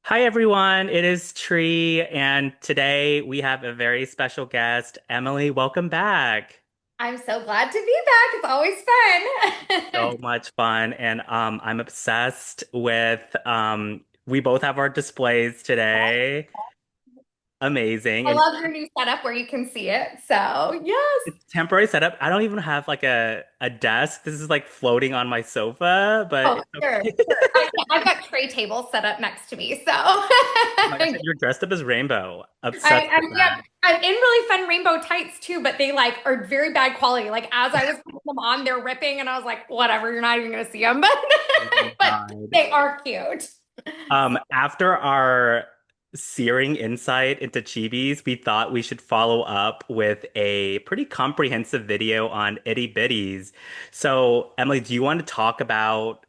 Hi everyone, it is Tree, and today we have a very special guest, Emily. Welcome back. I'm so glad to be back. It's always fun. So much fun, and I'm obsessed with we both have our displays today. Amazing. I And love your new setup where you can see it. So, yes. it's temporary setup. I don't even have like a desk. This is like floating on my sofa, but Oh, it's sure, okay. sure. I've got tray tables set up next to me. So, Oh my gosh, I, you're dressed up as Rainbow. Obsessed with yeah, that. I'm in really fun rainbow tights too, but they like are very bad quality. Like as I was putting them on, they're ripping, and I was like, whatever, you're not even gonna see them, but Oh my but God. they are cute. After our searing insight into chibis, we thought we should follow up with a pretty comprehensive video on itty bitties. So, Emily, do you want to talk about,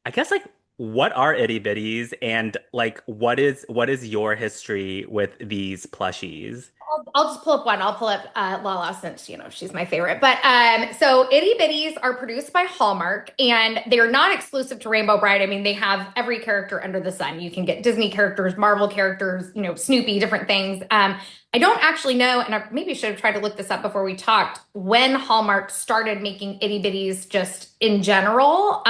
I guess, like what are itty bitties and like what is your history with these plushies? I'll just pull up one. I'll pull up Lala since she's my favorite. But so Itty Bitties are produced by Hallmark, and they're not exclusive to Rainbow Brite. I mean, they have every character under the sun. You can get Disney characters, Marvel characters, Snoopy, different things. I don't actually know, and I maybe should have tried to look this up before we talked, when Hallmark started making Itty Bitties just in general.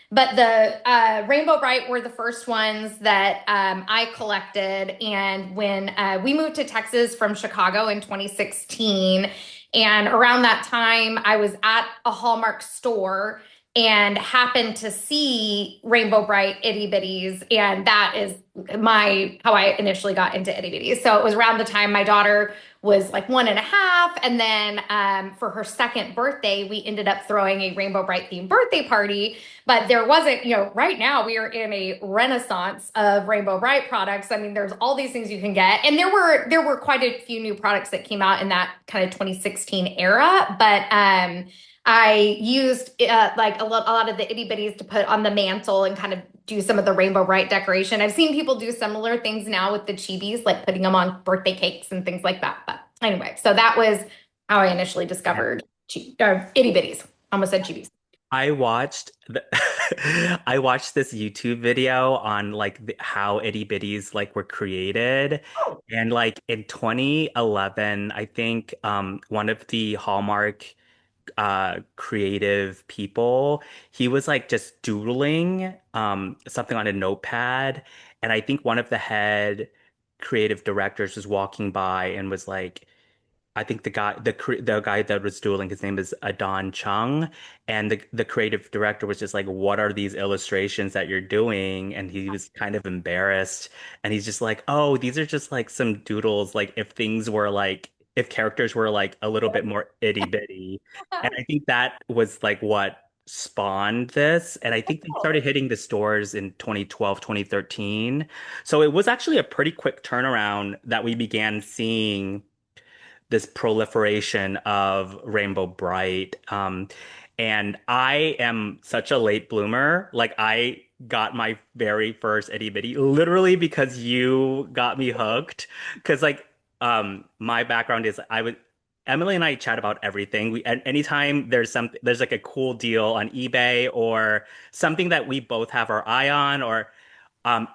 But the Rainbow Brite were the first ones that I collected. And when we moved to Texas from Chicago in 2016, and around that time, I was at a Hallmark store and happened to see Rainbow Brite Itty Bitties, and that is my how I initially got into Itty Bitties. So it was around the time my daughter was like 1.5, and then for her second birthday, we ended up throwing a Rainbow Brite themed birthday party. But there wasn't, right now we are in a renaissance of Rainbow Brite products. I mean, there's all these things you can get. And there were quite a few new products that came out in that kind of 2016 era. But I used a lot of the itty bitties to put on the mantle and kind of do some of the Rainbow Brite decoration. I've seen people do similar things now with the chibis, like putting them on birthday cakes and things like that. But anyway, so that was how I initially discovered itty bitties. Almost said chibis. I watched the I watched this YouTube video on like how itty bitties like were created. And like in 2011, I think one of the Hallmark creative people, he was like just doodling something on a notepad, and I think one of the head creative directors was walking by and was like, I think the guy that was dueling, his name is Adon Chung, and the creative director was just like, "What are these illustrations that you're doing?" And he was kind of embarrassed, and he's just like, "Oh, these are just like some doodles. Like if characters were like a little bit more itty bitty," and I think that was like what spawned this. And I think they started hitting the stores in 2012, 2013. So it was actually a pretty quick turnaround that we began seeing this proliferation of Rainbow Brite. And I am such a late bloomer. Like I got my very first Itty Bitty literally because you got me hooked. Because like my background is I would Emily and I chat about everything. Anytime there's like a cool deal on eBay or something that we both have our eye on, or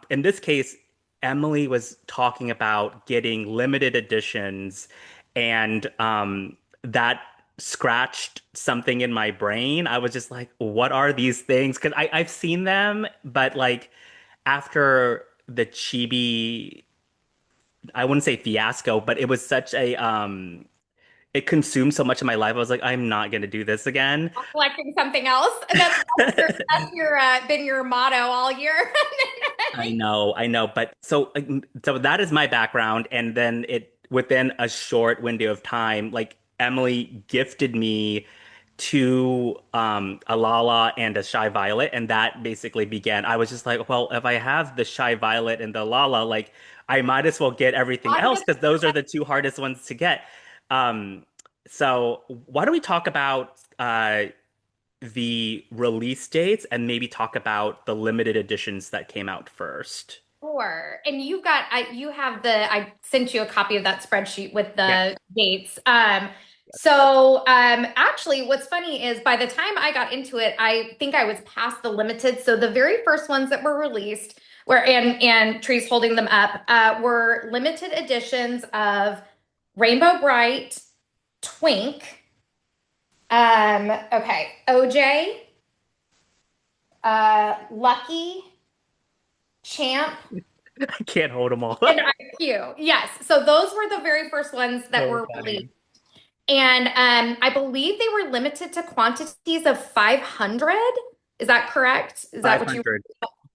in this case, Emily was talking about getting limited editions, and that scratched something in my brain. I was just like, what are these things? Because I've seen them, but like after the chibi, I wouldn't say fiasco, but it was such a it consumed so much of my life. I was like, I'm not gonna do this again. Collecting something else. That's been your motto all year. I know, but so that is my background, and then it within a short window of time, like Emily gifted me a Lala and a Shy Violet, and that basically began. I was just like, well, if I have the Shy Violet and the Lala, like I might as well get everything else because those are the two hardest ones to get. Um, so why don't we talk about the release dates and maybe talk about the limited editions that came out first. Sure. And you have I sent you a copy of that spreadsheet with Yeah. the dates. So actually what's funny is by the time I got into it, I think I was past the limited. So the very first ones that were released where and Tree's holding them up, were limited editions of Rainbow Brite, Twink, okay, OJ, Lucky, Champ, I can't hold them all. and IQ. Yes, so those were the very first ones that So were released. funny. And I believe they were limited to quantities of 500. Is that correct? Is that what you? 500.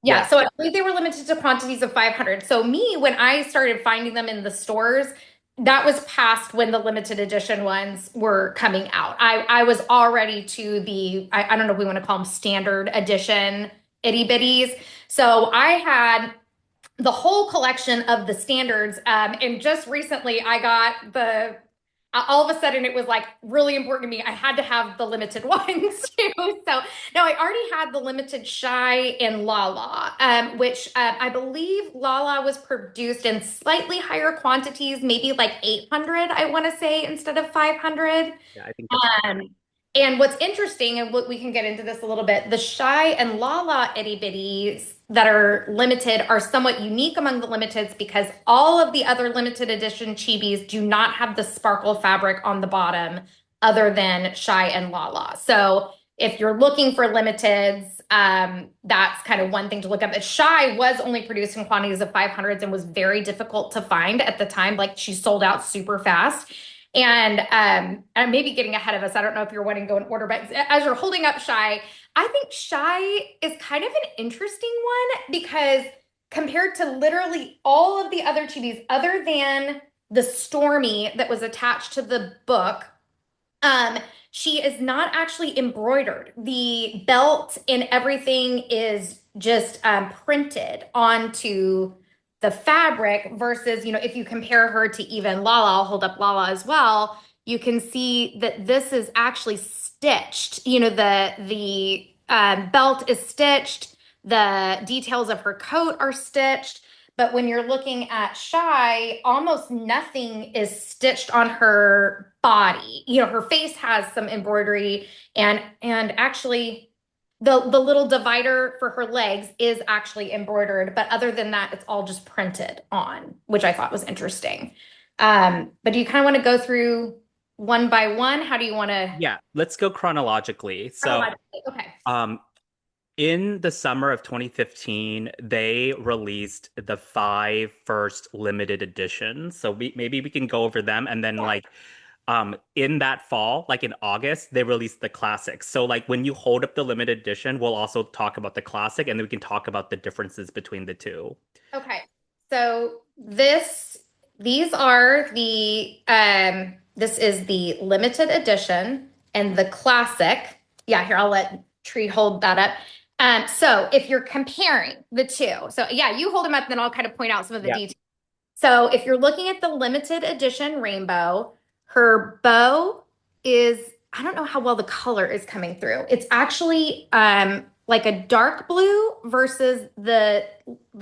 Yeah, Yes. so I believe they were limited to quantities of 500. So me, when I started finding them in the stores, that was past when the limited edition ones were coming out. I was already to the, I don't know if we want to call them standard edition itty bitties. So I had the whole collection of the standards. And just recently, I got the all of a sudden it was like really important to me. I had to have the limited ones too. So now I already had the limited Shy and Lala, which I believe Lala was produced in slightly higher quantities, maybe like 800, I want to say, instead of 500. Yeah, I think that's right. Um, and what's interesting, and what we can get into this a little bit, the Shy and Lala itty bitties that are limited are somewhat unique among the limiteds because all of the other limited edition chibis do not have the sparkle fabric on the bottom other than Shy and Lala. So if you're looking for limiteds, that's kind of one thing to look up. But Shy was only produced in quantities of 500s and was very difficult to find at the time. Like she sold out super fast. And I'm maybe getting ahead of us. I don't know if you're wanting to go in order, but as you're holding up Shy, I think Shy is kind of an interesting one because compared to literally all of the other chibis, other than the Stormy that was attached to the book, she is not actually embroidered. The belt and everything is just printed onto the fabric versus, if you compare her to even Lala, I'll hold up Lala as well, you can see that this is actually stitched. The belt is stitched, the details of her coat are stitched. But when you're looking at Shy, almost nothing is stitched on her body. Her face has some embroidery and actually the little divider for her legs is actually embroidered, but other than that, it's all just printed on, which I thought was interesting. But do you kind of want to go through one by one? How do you want to Yeah, let's go chronologically. So, chronologically? Okay. um, in the summer of 2015, they released the five first limited editions. So maybe we can go over them, and then like in that fall, like in August, they released the classics. So like when you hold up the limited edition, we'll also talk about the classic, and then we can talk about the differences between the two. Okay. So these are this is the limited edition and the classic. Yeah, here I'll let Tree hold that up. So if you're comparing the two, so yeah, you hold them up, then I'll kind of point out some of the Yeah. details. So if you're looking at the limited edition rainbow, her bow is, I don't know how well the color is coming through. It's actually like a dark blue versus the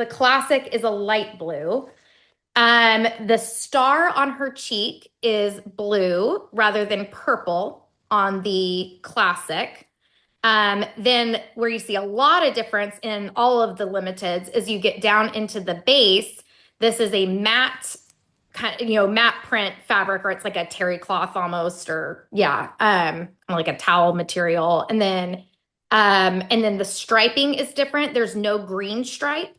classic is a light blue. The star on her cheek is blue rather than purple on the classic. Then where you see a lot of difference in all of the limiteds is you get down into the base. This is a matte matte print fabric, or it's like a terry cloth almost, or yeah, like a towel material. And then the striping is different. There's no green stripe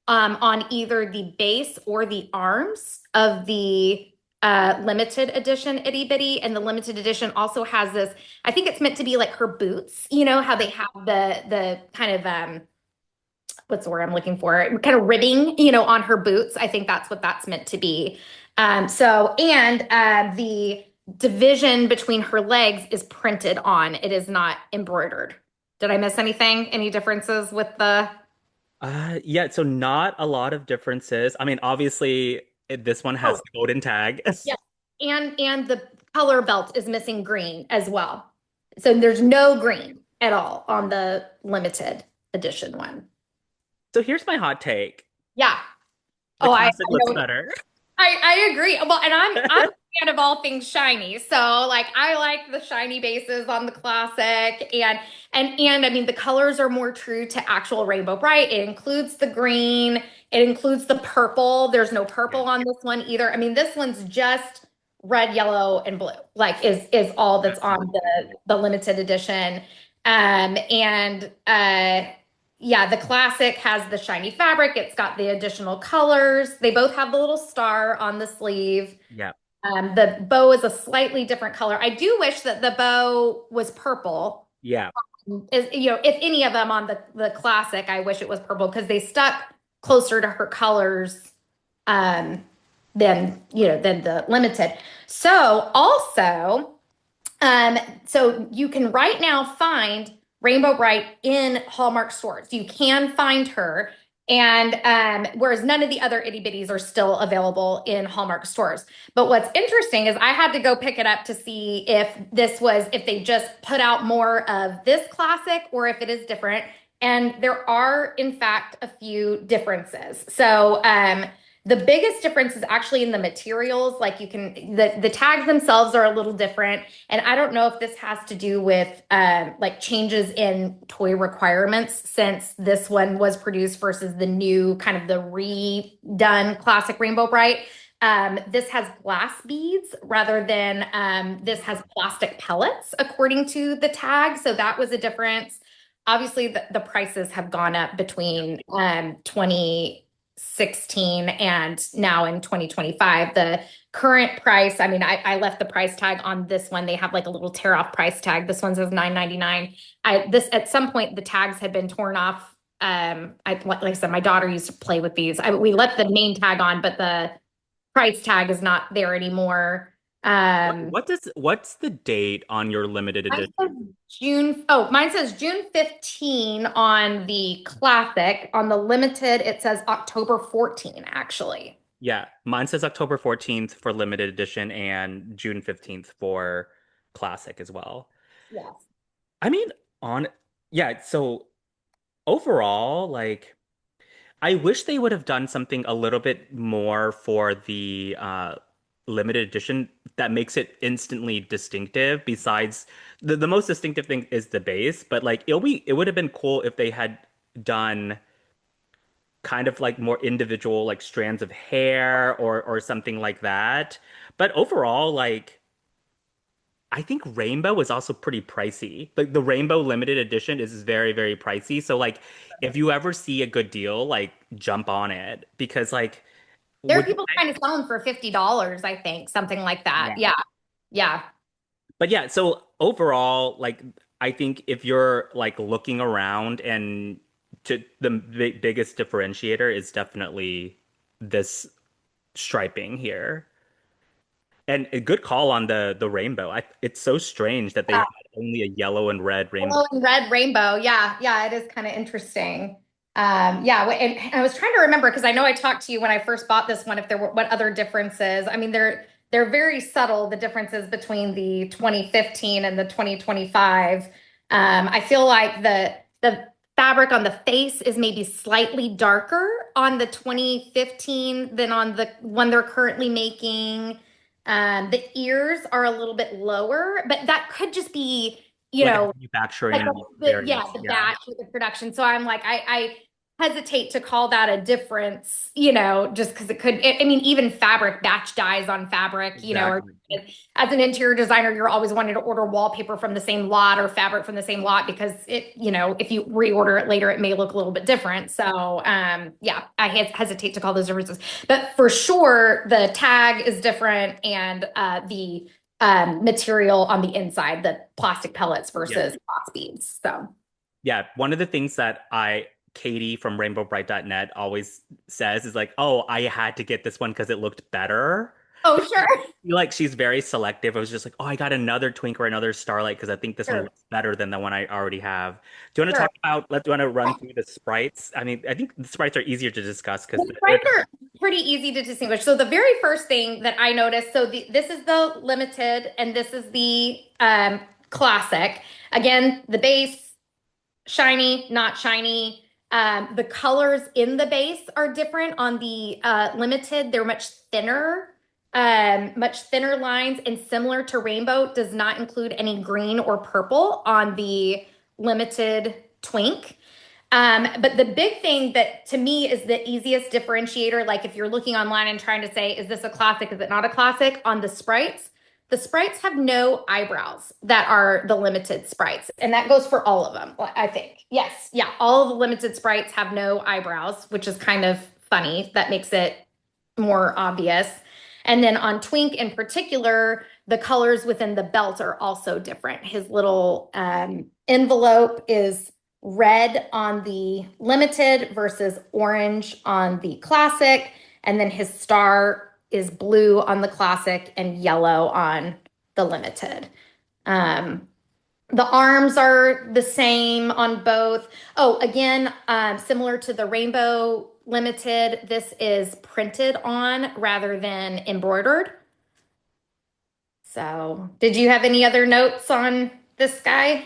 on either the base or the arms of the limited edition itty bitty. And the limited edition also has this, I think it's meant to be like her boots, how they have the kind of what's the word I'm looking for? Kind of ribbing, on her boots. I think that's what that's meant to be. The division between her legs is printed on. It is not embroidered. Did I miss anything? Any differences with the? Yeah, so not a lot of differences. I mean, obviously, this one has Oh, the golden tag. yes. And the color belt is missing green as well. So there's no green at all on the limited edition one. So here's my hot take. Yeah. The Oh, I classic looks know. better. I agree. Well, and I'm fan of all things shiny. So like I like the shiny bases on the classic and I mean the colors are more true to actual Rainbow Brite. It includes the green, it includes the purple. There's no Yeah. purple on this one either. I mean this one's just red, yellow, and blue. Like is all that's on Absolutely. the limited edition. And yeah, the classic has the shiny fabric. It's got the additional colors. They both have the little star on the sleeve. Yeah. The bow is a slightly different color. I do wish that the bow was purple. Yeah. If any of them on the classic, I wish it was purple because they stuck closer to her colors um, than the limited. So also, so you can right now find Rainbow Brite in Hallmark stores. You can find her. And whereas none of the other itty bitties are still available in Hallmark stores. But what's interesting is I had to go pick it up to see if they just put out more of this classic or if it is different. And there are, in fact, a few differences. So, the biggest difference is actually in the materials. Like the tags themselves are a little different. And I don't know if this has to do with like changes in toy requirements since this one was produced versus the new kind of the redone classic Rainbow Brite. This has glass beads rather than this has plastic pellets, according to the tag. So that was a difference. Obviously, the prices have gone up between 2016 and now in 2025. The current price, I mean, I left the price tag on this one. They have like a little tear off price tag. This one says $9.99. This at some point the tags had been torn off. Like I said, my daughter used to play with these. We left the name tag on, but the price tag is not there anymore. What's the date on your limited Mine edition? says June. Oh, mine says June 15 on the classic. On the limited, it says October 14, actually. Yeah, mine says October 14th for limited edition and June 15th for classic as well. Yes. I mean, on yeah, so overall, like I wish they would have done something a little bit more for the limited edition that makes it instantly distinctive. Besides, the most distinctive thing is the base, but like it would have been cool if they had done kind of like more individual like strands of hair or something like that. But overall, like I think Rainbow is also pretty pricey. Like the Rainbow limited edition is very, very pricey. So like if you ever see a good deal, like jump on it because like There are would you people say? trying to sell them for $50, I think, something like that. Yeah. Yeah. Yeah. But yeah, so overall, like I think if you're like looking around and to the biggest differentiator is definitely this striping here. And a good call on the rainbow. It's so strange that they Yeah. had only a yellow and red rainbow. Yellow and red rainbow. Yeah. Yeah. It is kind of interesting. Yeah. And I was trying to remember because I know I talked to you when I first bought this one, if there were what other differences. I mean, they're very subtle, the differences between the 2015 and the 2025. I feel like the fabric on the face is maybe slightly darker on the 2015 than on the one they're currently making. The ears are a little bit lower, but that could just be, you Like a know, like manufacturing variance. the Yeah, batch with the production. So I'm like, I hesitate to call that a difference, just because it could. I mean, even fabric batch dyes on fabric, or exactly. as an interior designer, you're always wanting to order wallpaper from the same lot or fabric from the same lot because if you reorder it later, it may look a little bit different. So, yeah, I hesitate to call those differences, but for sure, the tag is different and the material on the inside, the plastic pellets Yeah. versus box beads. So, Yeah, one of the things that Katie from rainbowbright.net always says is like, "Oh, I had to get this one because it looked better." oh, sure, Feel like she's very selective. I was just like, "Oh, I got another Twink or another Starlight because I think this one sure, looks better than the one I already have." Do you want to sure. talk about? Do you want to run through the sprites? I mean, I think the sprites are easier to discuss because The stripes are pretty easy to distinguish. So the very first thing that I noticed, so this is the limited and this is the classic. Again, the base, shiny, not shiny. The colors in the base are different. On the limited, they're much thinner. much thinner lines, and similar to Rainbow, does not include any green or purple on the limited twink. But the big thing that to me is the easiest differentiator, like if you're looking online and trying to say, is this a classic? Is it not a classic? On the sprites have no eyebrows that are the limited sprites. And that goes for all of them, I think. Yes. Yeah. All of the limited sprites have no eyebrows, which is kind of funny. That makes it more obvious. And then on Twink in particular, the colors within the belt are also different. His little envelope is red on the limited versus orange on the classic. And then his star is blue on the classic and yellow on the limited. Um, the arms are the same on both. Oh, again, similar to the Rainbow Limited, this is printed on rather than embroidered. So, did you have any other notes on this guy?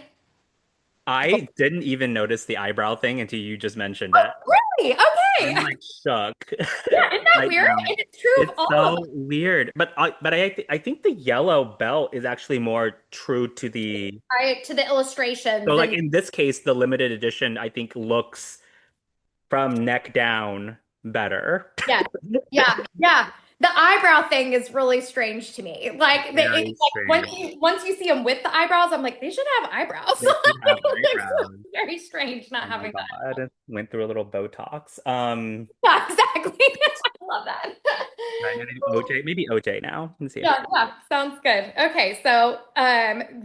I didn't even notice the eyebrow thing until you just mentioned it. Really? Okay. I'm like shook Yeah, isn't that right weird? now. And it's true of It's all of them. so weird. But I think the yellow belt is actually more true to the Right, to the so illustrations like and in this case, the limited edition I think looks from neck down better. yeah, yeah, yeah. The eyebrow thing is really strange to me. Like it's Very like strange. once you see them with the eyebrows, I'm like, they should have eyebrows. They should have It looks eyebrows. very strange not Oh my having that. God. Went through a little Botox. Yeah, exactly. I love that. I'm gonna do OJ, maybe OJ now and see if it. Yeah, yeah, sounds good. Okay, so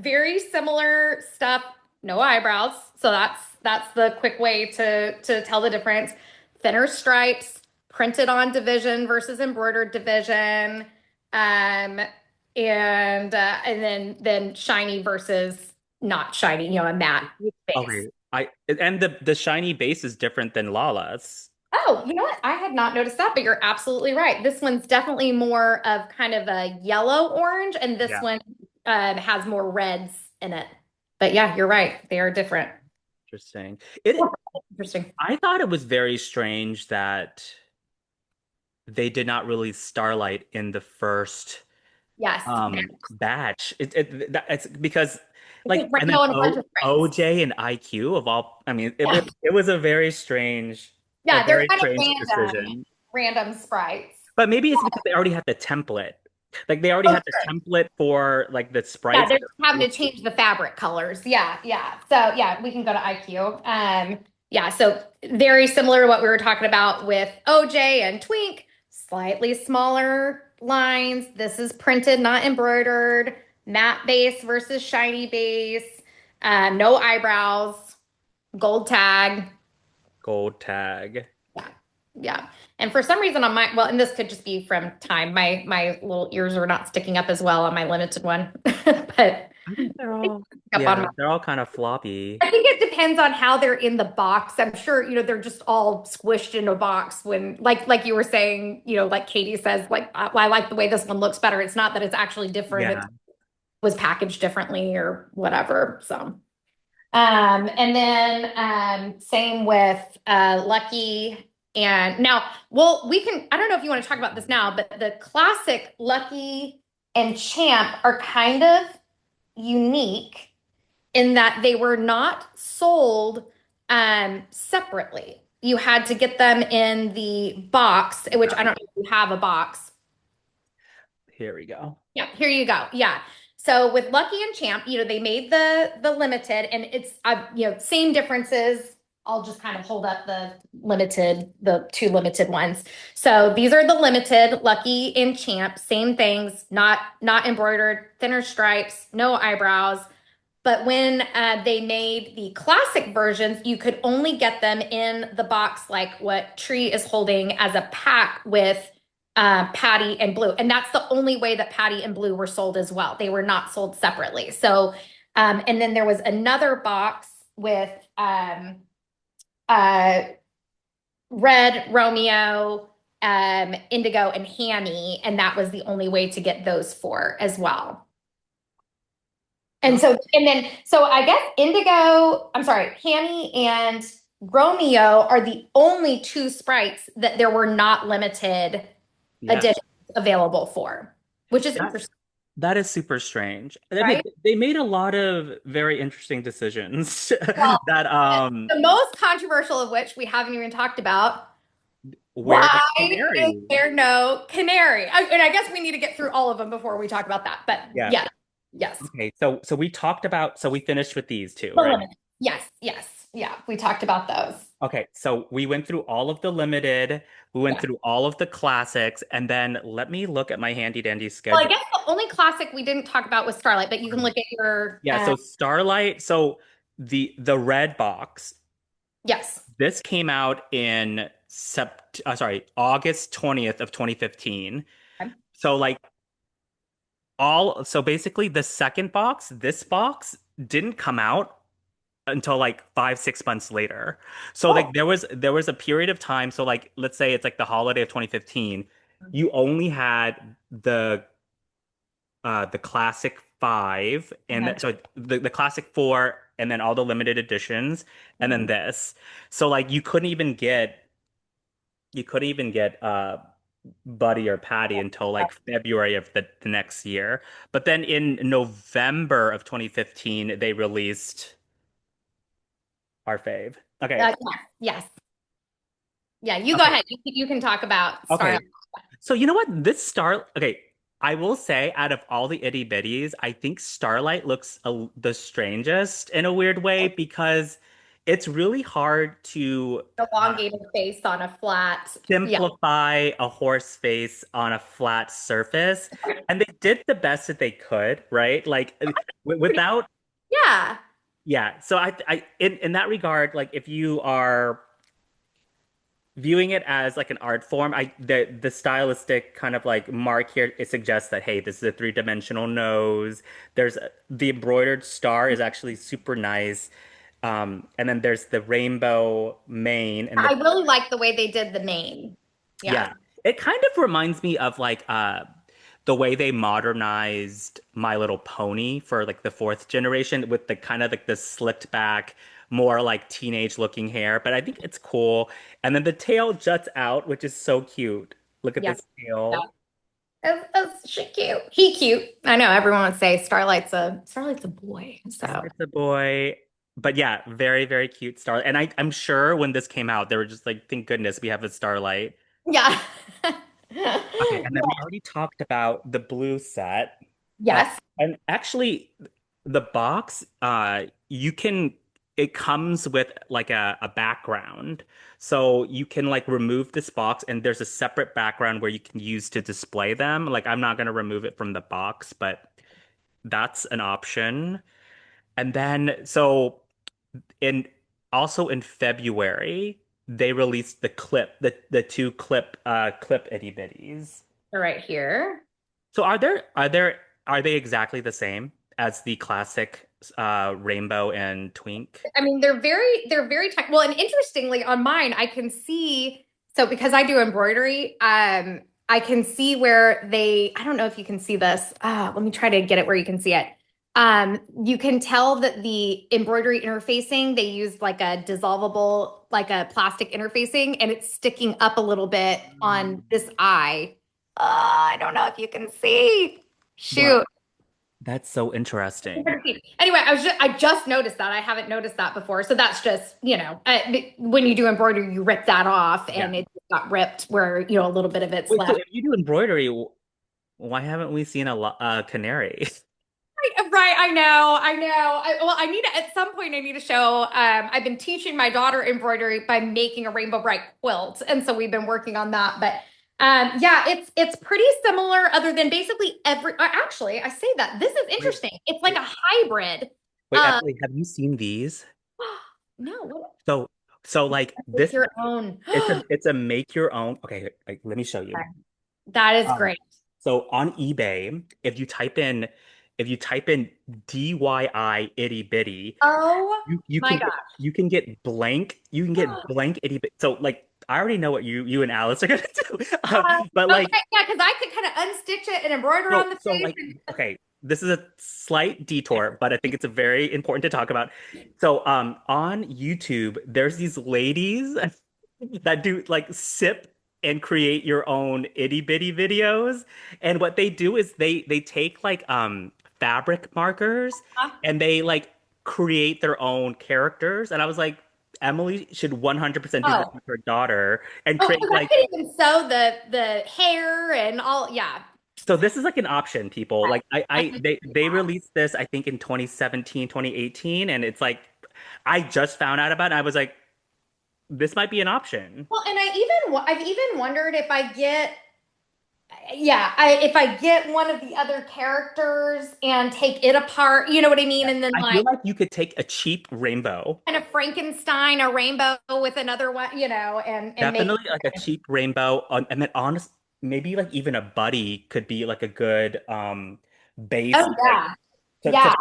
very similar stuff, no eyebrows. So that's the quick way to tell the difference. Thinner stripes, printed on division versus embroidered division, um, and then shiny versus not shiny, a matte Okay. base. And the shiny base is different than Lala's. Oh, you know what? I had not noticed that, but you're absolutely right. This one's definitely more of kind of a yellow orange, and this Yeah. one has more reds in it. But yeah, you're right. They are different. Interesting. It Interesting. I thought it was very strange that they did not release Starlight in the first Yes. batch. It's because It's like just and then rainbow and a bunch of stripes. OJ and IQ of all I mean Yeah. it was a Yeah, they're very kind of strange random, decision. random sprites. But maybe it's because they already had the template. Like they already Oh, had the sure. template for like the Yeah, sprites. they're just having to change the fabric colors. Yeah, yeah. So yeah, we can go to IQ. Yeah, so very similar to what we were talking about with OJ and Twink, slightly smaller lines. This is printed, not embroidered. Matte base versus shiny base. No eyebrows. Gold tag. Gold tag. Yeah, yeah. And for some reason on my, well, and this could just be from time. My little ears are not sticking up as well on my limited one, but I think they're all up on yeah, my, they're all kind of floppy. I think it depends on how they're in the box. I'm sure, they're just all squished in a box when, like you were saying, like Katie says, like, I like the way this one looks better. It's not that it's actually different. It Yeah. was packaged differently or whatever. So, and then, same with, Lucky. And now, well, I don't know if you want to talk about this now, but the classic Lucky and Champ are kind of unique in that they were not sold separately. You had to get them in the box, which I don't know if you have a box. Here we go. Yeah, here you go. Yeah. So with Lucky and Champ, they made the limited, and it's same differences. I'll just kind of hold up the two limited ones. So these are the limited, Lucky and Champ, same things, not embroidered, thinner stripes, no eyebrows. But when they made the classic versions, you could only get them in the box like what Tree is holding as a pack with Patty and Blue. And that's the only way that Patty and Blue were sold as well. They were not sold separately. So, and then there was another box with uh, Red, Romeo, Indigo, and Hammy. And that was the only way to get those four as well. And Oh, so I guess Hammy and Romeo are the only two sprites that there were not limited yes. editions available for, which is That interesting, that is super strange. I mean, right? they made a lot of very interesting decisions Well, that the most controversial of which we haven't even talked about. where the Why is canary. there no canary? And I guess we need to get through all of them before we talk about that. But Yeah. yeah, yes. Okay. So we talked about we finished with these two, The right? limit. Yes, yes. Yeah, we talked about those. Okay. So we went through all of the limited, we went Yeah. through all of the classics, and then let me look at my handy dandy Well, I schedule. guess the only classic we didn't talk about was Starlight, but you can look at your Yeah, so Starlight, so the red box, yes. this came out in August 20th of 2015. Okay. So like so basically the second box, this box didn't come out until like 5, 6 months later. So like Oh. there was a period of time. So like let's say it's like the holiday of 2015, you only had the classic five and Uh-huh. so the classic four and then all the limited editions and then Mhm. this. So like you couldn't even get Buddy or Patty until like February of the next year. But then in November of 2015, they released our fave. Okay. Yes, yes. Yeah, you go Okay. ahead. You can talk about Starlight. Okay. So you know what? Okay, I will say out of all the itty bitties, I think Starlight looks the strangest in a weird way because it's really hard to Elongated face on a flat. Yeah. simplify a horse face on a flat surface. And they did the best that they could, right? Like without, Yeah. yeah. So in that regard, like if you are viewing it as like an art form, the stylistic kind of like mark here, it suggests that hey, this is a three-dimensional nose. The embroidered star is actually super nice. And then there's the rainbow mane and I really like the way they did the name. Yeah. yeah, it kind of reminds me of like the way they modernized My Little Pony for like the fourth generation with the kind of like the slicked back, more like teenage looking hair. But I think it's cool. And then the tail juts out, which is so cute. Look at Yeah. this Yeah. tail. That's she cute. He cute. I know everyone would say Starlight's a boy. So Starlight's a boy. But yeah, very, very cute Starlight. And I'm sure when this came out, they were just like, thank goodness we have a Starlight. yeah. Okay, and then we already talked about the blue set. Uh, Yes. and actually, the box, it comes with like a background. So you can like remove this box and there's a separate background where you can use to display them. Like I'm not going to remove it from the box, but that's an option. And then, so in also in February, they released the two clip itty bitties. Right here. So are they exactly the same as the classic Rainbow and Twink? I mean, they're very tech. Well, and interestingly, on mine, I can see so because I do embroidery, I can see where I don't know if you can see this. Let me try to get it where you can see it. You can tell that the embroidery interfacing, they used like a dissolvable, like a plastic interfacing, and it's sticking up a little bit on this eye. I don't know if you can see. What? Shoot. That's so interesting. Anyway, I just noticed that. I haven't noticed that before. So that's just, when you do embroidery, you rip that off Yeah. and it got ripped where, a little bit of it's Wait, so left. if you do embroidery, why haven't we seen a canary? Right, I know, I know. Well, I need to, at some point, I need to show. I've been teaching my daughter embroidery by making a Rainbow Brite quilt, and so we've been working on that. But yeah, it's pretty similar, other than basically actually, I say that this is Wait, interesting. It's like wait, a hybrid. wait, Um, Emily, have you seen these? no, what So so like is this, your own? it's a make your own. Okay, like, let me show you. That is Um, great. so on eBay, if you type in DIY itty bitty, Oh you my can God. get blank itty bitty. So like I already know what you and Alice are gonna do. But like Okay, yeah, because I could kind of unstitch it and embroider on the so face. like okay, this is a slight detour, but I think it's a very important to talk about. So on YouTube, there's these ladies that do like sip. and create your own itty bitty videos. And what they do is they take like fabric markers and they like create their own characters. And I was like, Emily should 100% do this Oh, with her daughter and oh, create because I like, could even sew the hair and all. Yeah. so this is like an option, people. Like I they released this, I think in 2017, 2018, and it's like I just found out about it. And I was like, this might be an option. Well, and I've even wondered if I get yeah, if I get one of the other characters and take it apart, you know what I mean? Yeah. And then I feel like like you could take a cheap rainbow, kind of Frankenstein a rainbow with another one, and make definitely like a cheap rainbow, and then honest, maybe like even a buddy could be like a good base, oh like yeah. to Yeah,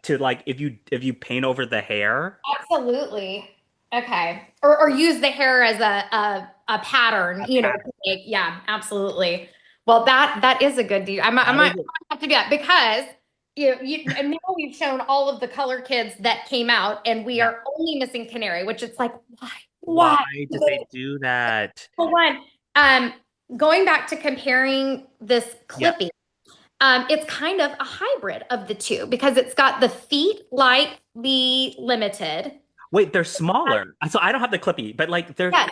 to like if you paint over the hair, absolutely. Okay. Or use the hair as a pattern, a pattern. to make, yeah, absolutely. Well, that is a good deal. I That might is a, have to do that because and now we've shown all of the color kids that came out, and we yeah. are only missing Canary, which it's like, why? Why Why? did they do that? For one, um, going back to comparing this Yeah. clipping, it's kind of a hybrid of the two because it's got the feet like the limited. Wait, they're smaller. So I don't have the clippy, but like they're Yes,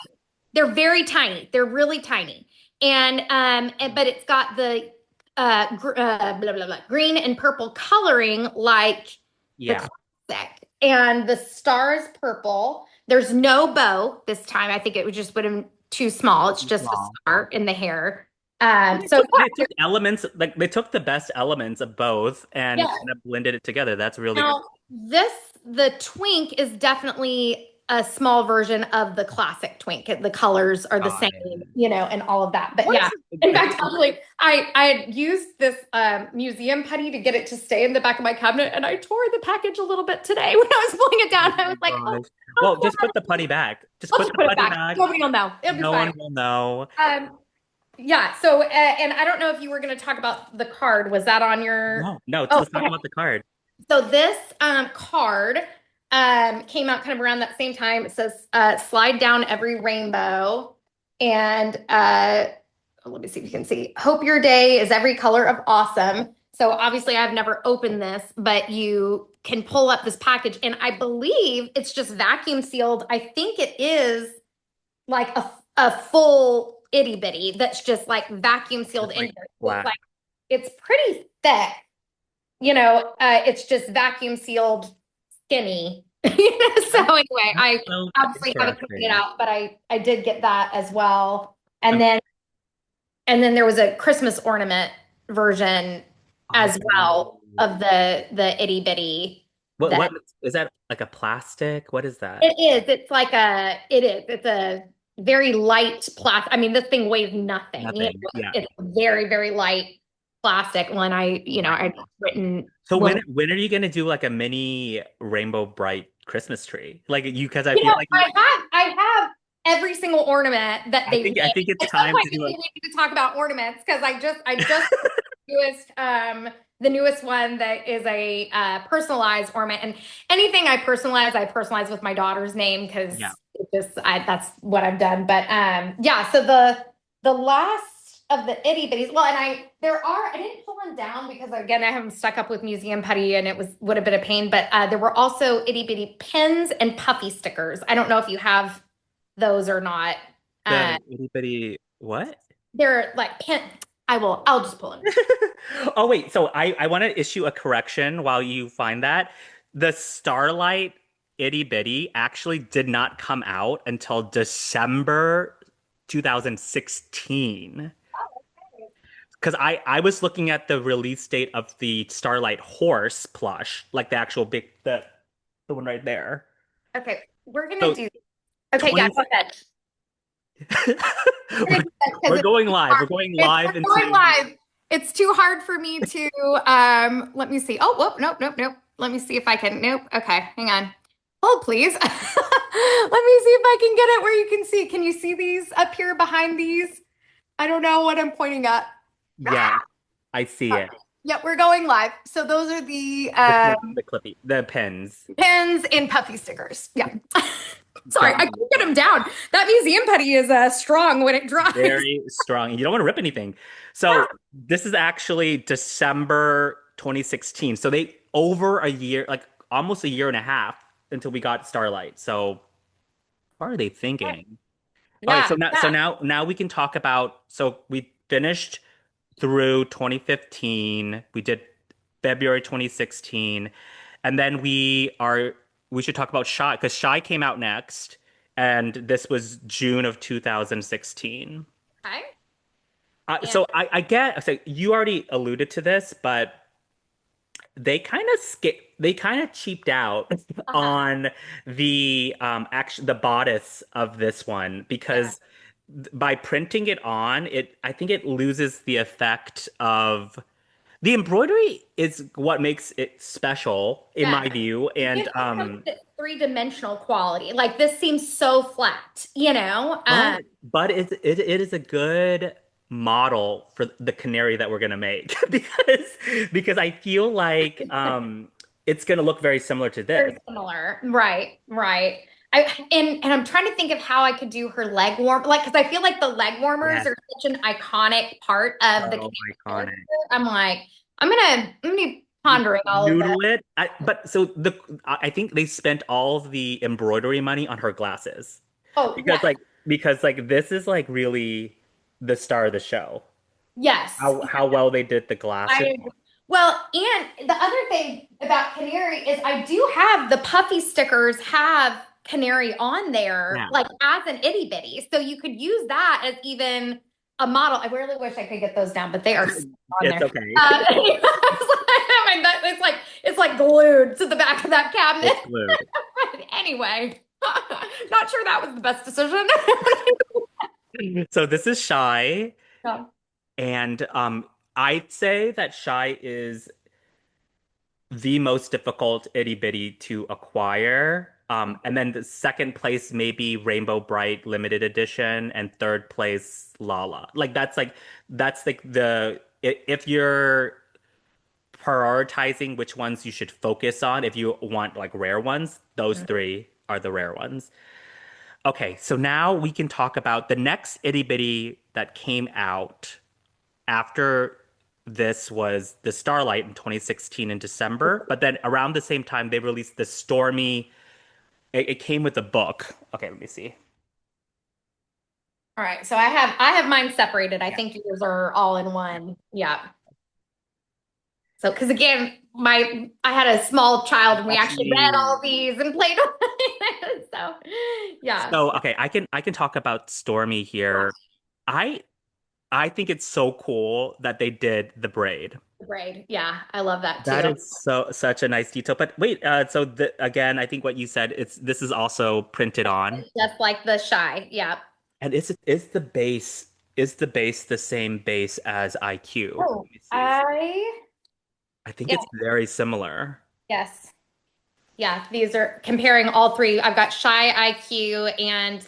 they're very tiny. They're really tiny. But it's got the blah blah blah green and purple coloring like the yeah. classic. And the star is purple. There's no bow this time. I think it would have been too small. It's just a Small. star in the hair. So They took elements like they took the best elements of both and yeah. kind of blended it together. That's really Now, the twink is definitely a small version of the classic twink. The colors are the got same, it. and all of that. But What yeah, is in it? fact, actually, I had used this museum putty to get it to stay in the back of my cabinet, and I tore the package a little bit today when I was pulling it Oh down. I was like, my oh, gosh. Well, just put the putty back. Just I'll put just the put it putty back. back. Nobody will know. It'll be No fine. one will know. Yeah. So, and I don't know if you were going to talk about the card. Was that on your? No, no, Oh, let's talk okay. about the card. So this card came out kind of around that same time. It says slide down every rainbow. And let me see if you can see. Hope your day is every color of awesome. So obviously I've never opened this, but you can pull up this package. And I believe it's just vacuum sealed. I think it is like a full itty bitty that's just like vacuum sealed Just in like here. So it's flat. like, it's pretty thick, it's just vacuum sealed, skinny. So anyway, That's I so obviously haven't taken it interesting. out, but I did get that as well. And Um, then there was a Christmas ornament version as oh. well of the itty bitty. What That is that like a plastic? What is that? it is. It's like it is. It's a very light plastic. I mean, this thing weighs nothing. Nothing. Yeah. It's very, very light plastic. When Right. I'd written So woman. when are you gonna do like a mini Rainbow Bright Christmas tree? Like you because I feel like you I have every single ornament that they've I made. think it's At some time point, to do maybe a we need to talk about ornaments because I just the newest one that is a personalized ornament, and anything I personalize with my daughter's name because yeah. that's what I've done. But yeah, so the last of the itty bitties. Well, and I didn't pull them down because again I have them stuck up with museum putty and it would have been a pain. But there were also itty bitty pins and puffy stickers. I don't know if you have those or not. Uh, The itty bitty what? they're like pin. I'll just pull them. Oh wait, so I want to issue a correction while you find that. The Starlight Itty Bitty actually did not come out until December 2016. Because I was looking at the release date of the Starlight Horse plush, like the actual big the one right there. Okay, we're gonna So do. Okay, yeah, 20 go ahead. We're we're, gonna do that because we're it's going too live. hard. We're going We're live going into live. It's too hard for me to let me see. Oh, whoop, nope, nope, nope. Let me see if I can. Nope. Okay, hang on. Hold, please. Let me see if I can get it where you can see. Can you see these up here behind these? I don't know what I'm pointing at. yeah, I see it. Yep, we're going live. So those are the The clippy, the pins. pins and puffy stickers. Yeah. Sorry, I Done. can't get them down. That museum putty is strong when it dries. Very strong. You don't want to rip anything. So this is actually December 2016. So they over a year, like almost a year and a half until we got Starlight. So what are they thinking? All right, Yeah, so yeah. now we can talk about so we finished through 2015. We did February 2016, and then we should talk about Shy because Shy came out next, and this was June of 2016. Okay. And So I get so you already alluded to this, but they kind of cheaped out uh-huh. on the action the bodice of this one Yeah. because by printing it on it I think it loses the effect of the embroidery is what makes it special in Yeah. my view It and gives it some three-dimensional quality. Like this seems so flat, you know? but it is a good model for the canary that we're gonna make because I feel like it's gonna look very similar to this. Very similar. Right, right. And I'm trying to think of how I could do her leg warm, like because I feel like the leg warmers Yes. are such an iconic part of the So character. iconic. I'm like, I'm gonna be pondering all of this. Noodle it. But so I think they spent all of the embroidery money on her glasses Oh, because yes, like this is like really the star of the show. yes. How well they did the I glasses. agree. Well, and the other thing about Canary is I do have the puffy stickers have Canary on there, Yeah, like as an itty bitty. So you could use that as even a model. I really wish I could get those down, but they are stuck on it's there. okay. I mean, it's like glued to the back of that cabinet. It's glued. But anyway, not sure that was the best decision. So this is Shy, Yeah. and I'd say that Shy is the most difficult itty bitty to acquire. And then the second place maybe Rainbow Bright limited edition, and third place Lala. That's like if you're prioritizing which ones you should focus on, if you want like rare ones, those three are the rare ones. Okay, so now we can talk about the next itty bitty that came out after this was the Starlight in 2016 in December, but then around the same time they released the Stormy. It came with a book. Okay, let me see. All right, so I have mine separated. I Yeah. think yours are all in one. Yeah. So, because again, my I had a small child and we actually read all Actually, these and played with it. So, yeah, so okay, I can talk about Stormy here. I I think it's so cool that they did the braid. the braid. Yeah, I love that That too. is such a nice detail. But wait, again, I think what you said, this is also printed on. Just like the shy. Yeah. And is the base the same base as IQ? Oh, Let me see. I think yeah, it's very similar. yes. Yeah, these are comparing all three. I've got shy, IQ, and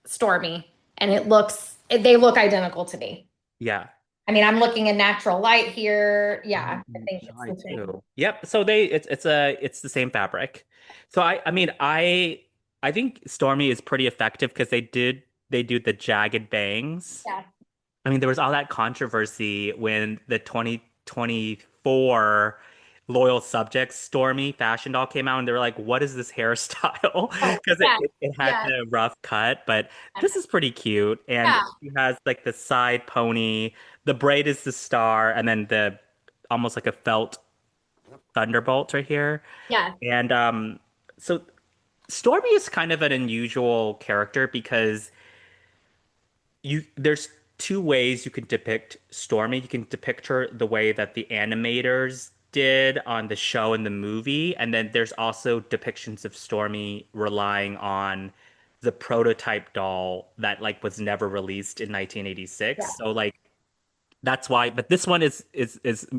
Stormy, and they look identical to me. Yeah. I mean, I'm looking in natural light here. Yeah, I Mm, think it's shy the same. too. Yep. So it's the same fabric. So I think Stormy is pretty effective because they do the jagged bangs. Yeah. I mean, there was all that controversy when the 2024 Loyal Subjects Stormy fashion doll came out, and they were like, "What is this hairstyle?" Oh, Because yeah. it had Yeah. the rough cut, but this is pretty cute, and Yeah. she has like the side pony. The braid is the star, and then the almost like a felt thunderbolt right here, Yeah. and so Stormy is kind of an unusual character because there's two ways you can depict Stormy. You can depict her the way that the animators did on the show and the movie, and then there's also depictions of Stormy relying on the prototype doll that like was never released in 1986. Yeah. So like that's why, but this one is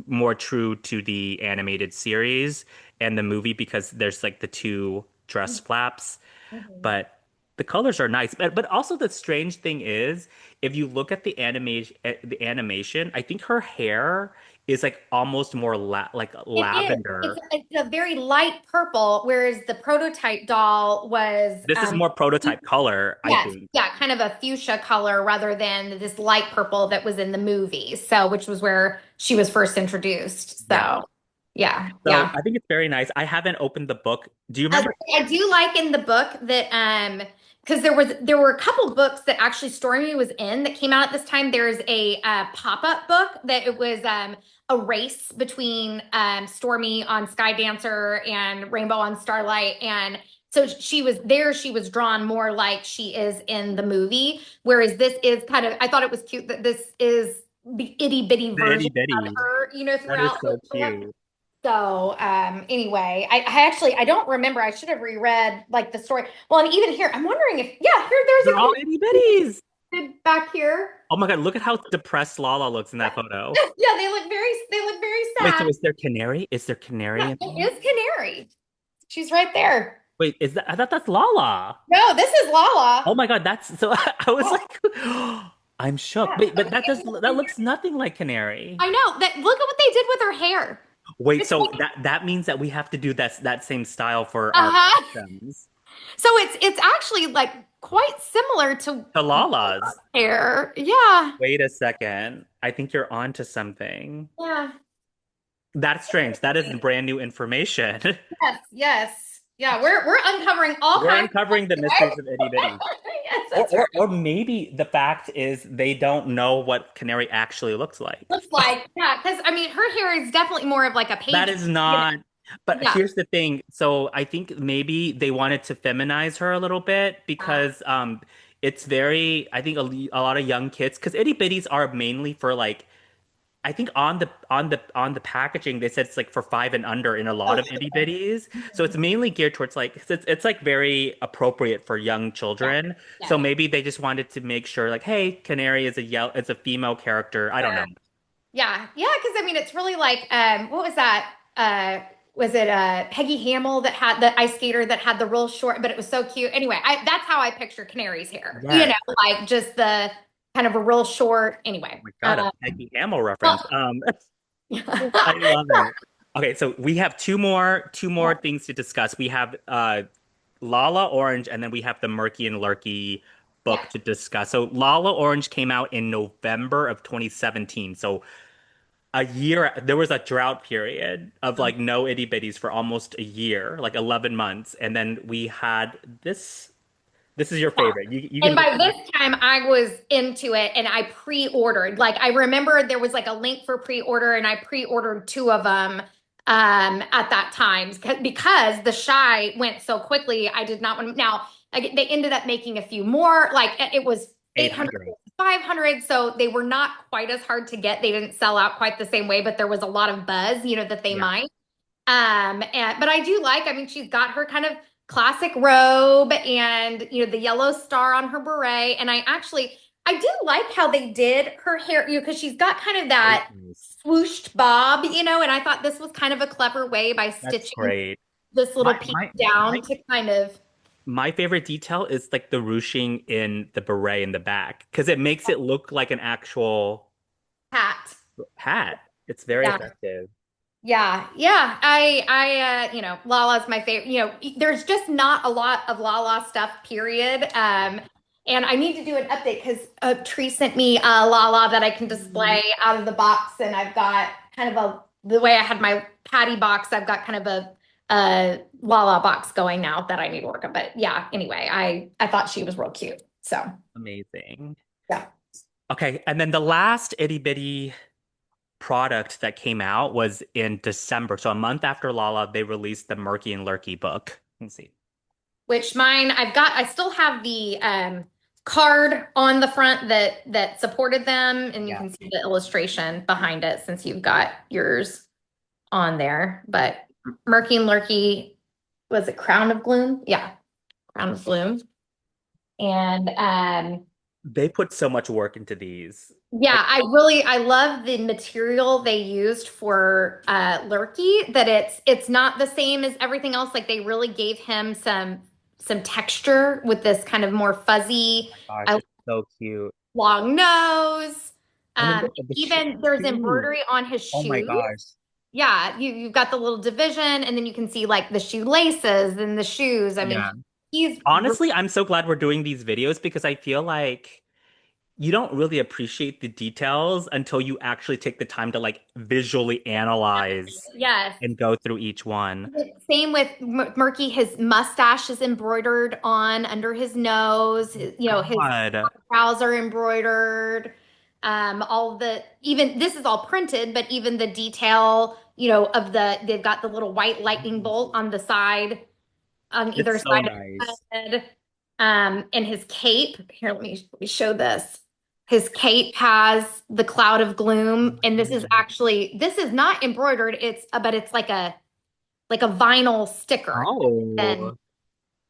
more true to the animated series and the movie because there's like the two dress flaps, Mhm. but the colors are nice. But also the strange thing is, if you look at the animation, I think her hair is like almost more like It is. lavender. It's a very light purple, whereas the prototype doll was This is more prototype color, I yes, think. yeah, kind of a fuchsia color rather than this light purple that was in the movie. So, which was where she was first introduced. Yeah. So, yeah, So yeah. I think it's very nice. I haven't opened the book. Do you I, remember? I do like in the book that because there were a couple books that actually Stormy was in that came out at this time. There's a pop-up book that it was a race between Stormy on Sky Dancer and Rainbow on Starlight, and so she was there. She was drawn more like she is in the movie, whereas this is kind of. I thought it was cute that this is the itty bitty The Itty version of Bitties. her, That is throughout the so book. cute. So anyway, I actually I don't remember. I should have reread like the story. Well, and even here, I'm wondering if yeah, here They're all there's Itty Bitties. a kid back here. Oh my God, look at how depressed Lala looks in that photo. Yeah, they look very Wait, so sad. is there canary? Is there canary Yeah, in there? it is Canary. She's right there. Wait, is that I thought that's Lala. No, this is Oh Lala. my God, that's so I was Oh, like, I'm shook. yeah. Wait, but Okay, that looks nothing like canary. I know that. Look at what they did with her hair. Wait, It's so like, that means that we have to do that same style for our uh-huh. customs. So it's actually like quite similar to The Lalas. hair. Yeah. Wait a second. I think you're onto something. Yeah. That's strange. That is brand new information. Yes, yes. Yeah, we're uncovering all We're kinds of uncovering the stuff today. mysteries of Itty Bitty. Yes, Or, that's or right. or maybe the fact is they don't know what canary actually looks like. Looks like, yeah, because I mean, her hair is definitely more of like a That page, is you know. not. But Yeah. here's the thing. So I think maybe they wanted to feminize her a little bit because it's very I think a lot of young kids because itty bitties are mainly for like I think on the packaging they said it's like for 5 and under in a lot Oh, of itty sure. bitties. So Mhm. it's mainly geared towards like it's like very appropriate for young Yeah, children. So yeah, maybe they just wanted to make sure like, hey, Canary is a female character. I don't know. sure. Yeah, yeah, because I mean, it's really like, what was that? Was it Peggy Hamill that had the ice skater that had the real short, but it was so cute. Anyway, that's how I picture Canary's hair. Yes. Like just the kind of a real short. Oh Anyway, my God, a Peggy Hamill reference. well, I love it. Okay, so we have two more yeah. things to discuss. We have Lala Orange and then we have the Murky and Lurky book Yeah. to discuss. So Lala Orange came out in November of 2017. So a year there was a drought period of like no itty bitties for almost a year, like 11 months. And then we had this is your favorite. You And can by this time, I was into it and I pre-ordered. Like I remember there was like a link for pre-order and I pre-ordered two of them at that time because the Shy went so quickly. I did not want to. Now, they ended up making a few more. Like it was 800, 800. 500. So they were not quite as hard to get. They didn't sell out quite the same way, but there was a lot of buzz, that they Yeah. might. But I do like, I mean, she's got her kind of classic robe and the yellow star on her beret. And I do like how they did her hair, because she's got kind of Very that nice. swooshed bob, and I thought this was kind of a clever way by That's stitching great. this little My piece my down my to kind of my favorite detail is like the ruching in the beret in the back because it makes it look like an actual hat. hat. It's very Yeah. effective. Yeah, yeah. Lala's my favorite. There's just not a lot of Lala stuff, period. And I need to do an update because Tree sent me a Lala that I can display out of the box, and I've got kind of the way I had my Patty box, I've got kind of a Lala box going now that I need to work on. But yeah, anyway, I thought she was real cute. So Amazing. yeah. Okay, and then the last itty bitty product that came out was in December. So a month after Lala, they released the Murky and Lurky book. Let's see. Which mine, I still have the card on the front that supported them, and you Yeah. can see the illustration behind it since you've got yours on there. But Murky and Lurky, was it Crown of Gloom? Yeah, Crown of Gloom. And They put so much work into these. Like, yeah, I love the material they used for Lurky, that it's not the same as everything else. Like they really gave him some texture with this kind of more fuzzy, gosh, I it's so cute. long nose. And then the Even there's shoes. embroidery on his Oh my shoes. gosh. Yeah, you've got the little division, and then you can see like the shoelaces and the shoes. I mean, Yeah. he's Honestly, I'm so glad we're doing these videos because I feel like you don't really appreciate the details until you actually take the time to like visually analyze yes. and go through each one. Same with Murky. His mustache is embroidered on under his nose. His God, brows are embroidered. All the even this is all printed, but even the detail, of they've got the little white lightning bolt on the side, on either it's so side of his nice. head. And his cape. Here, let me show this. His cape has the cloud of gloom, and this is not embroidered. But it's like a vinyl sticker and Oh,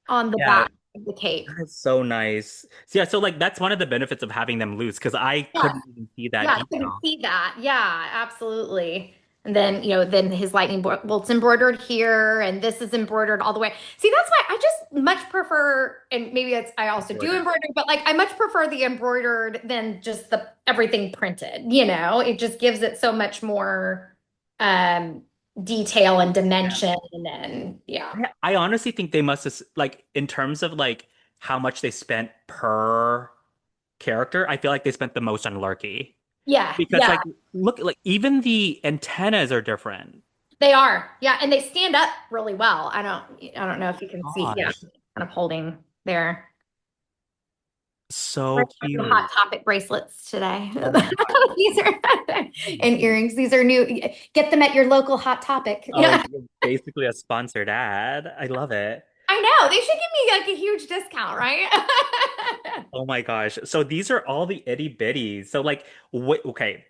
on the yeah, back of the cape. that is so nice. So, yeah, so like that's one of the benefits of having them loose because I Yes. couldn't even see that Yeah, I couldn't detail. see that. Yeah, absolutely. And then, then his lightning bolt's embroidered here, and this is embroidered all the way. See, that's why I just much prefer, and maybe I also do Embroidered. embroidery, but like I much prefer the embroidered than just the everything printed. It just gives it so much more um detail and Yeah. dimension, and yeah. I honestly think they must have like in terms of like how much they spent per character, I feel like they spent the most on Lurky. Yeah, Because yeah. like look like even the antennas are different. They are. Yeah, and they stand up really well. I don't know if you can see. Yeah, Gosh, kind of holding there. We're so doing cute. Hot Topic bracelets today. Oh my God. These are and earrings. These are new. Get them at your local Hot Topic. Oh, Yeah. basically a sponsored ad. I love it. I know. They should give me like a huge discount, right? Oh my gosh. So these are all the itty bitties. So like okay,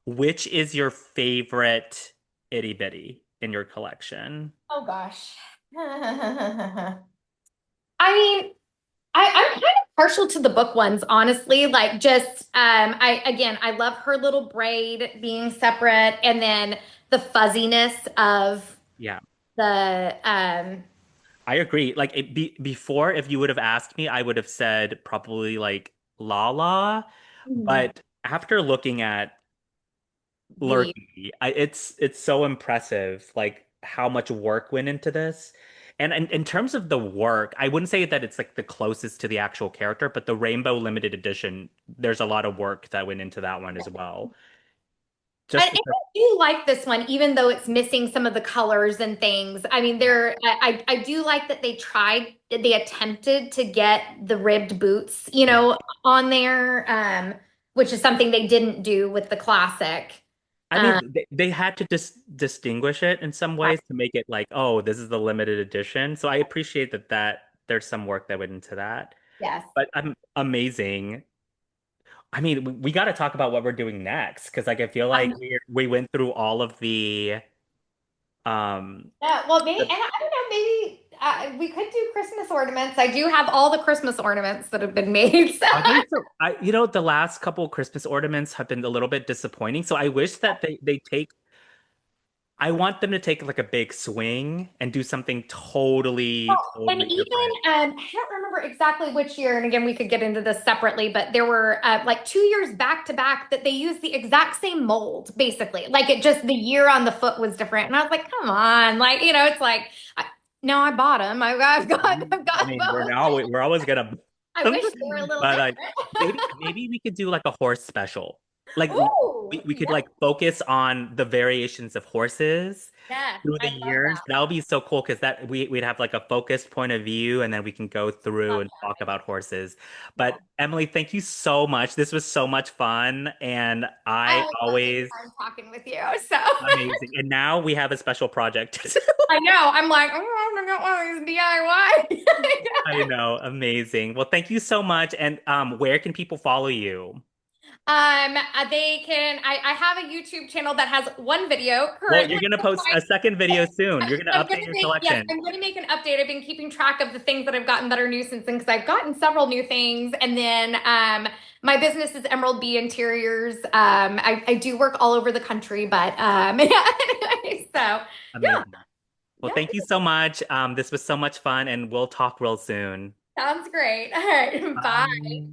which is your favorite itty bitty in your collection? Oh gosh. I mean, I'm kind of partial to the book ones, honestly. Like just I love her little braid being separate, and then the fuzziness of Yeah. the I agree. Like before, if you would have asked me, I would have said probably like Lala. Mhm. But after looking at the Lurky, it's so impressive, like how much work went into this. And in terms of the work, I wouldn't say that it's like the closest to the actual character, but the Rainbow Limited Edition, there's a lot of work that went into that one as well. Just And because, I do like this one, even though it's missing some of the colors and things. I mean, yeah, I do like that they attempted to get the ribbed boots, yeah. on there, which is something they didn't do with the classic. I Um, mean, they had to distinguish it in some ways to make it like, oh, this is the limited edition. So I appreciate that there's some work that went into that. yes. But amazing. I mean, we got to talk about what we're doing next because like I feel like Um, we went through all of um yeah, well, maybe, the, and I don't know, maybe we could do Christmas ornaments. I do have all the Christmas ornaments that have been made. So. are they so the last couple Christmas ornaments have been a little bit disappointing. So I wish that they take I want them to take like a big swing and do something And totally even different. I don't remember exactly which year, and again, we could get into this separately, but there were like 2 years back to back that they used the exact same mold, basically. Like it just the year on the foot was different, and I was like, "Come on!" Like it's like, no, I bought them. I've I got mean, both. we're always gonna I wish they were a little but like different. maybe we could do like a horse special. Like Ooh, we could yeah, like focus on the variations of horses yes, through the I love years. that. That would be so cool because that we'd have like a focused point of view and then we can go through Love and talk about horses. that. But Emily, thank you so much. This was so much fun and I I always love making always time talking with you. So amazing. And now we have a special project. I know I'm like, oh, I'm gonna get one of these DIY. I know, amazing. Well, thank you so much. And where can people follow you? They can. I have a YouTube channel that has one video Well, currently. you're gonna post a second video soon. You're gonna I'm update gonna your make Yes, collection. I'm gonna make an update. I've been keeping track of the things that I've gotten that are new since then because I've gotten several new things. And then my business is Emerald Bee Interiors. I do work all over the country, but yeah. Anyway, so yeah, Amazing. Well, yeah, thank you so much. This was so much fun, and we'll talk real soon. sounds great. All right, bye. Bye.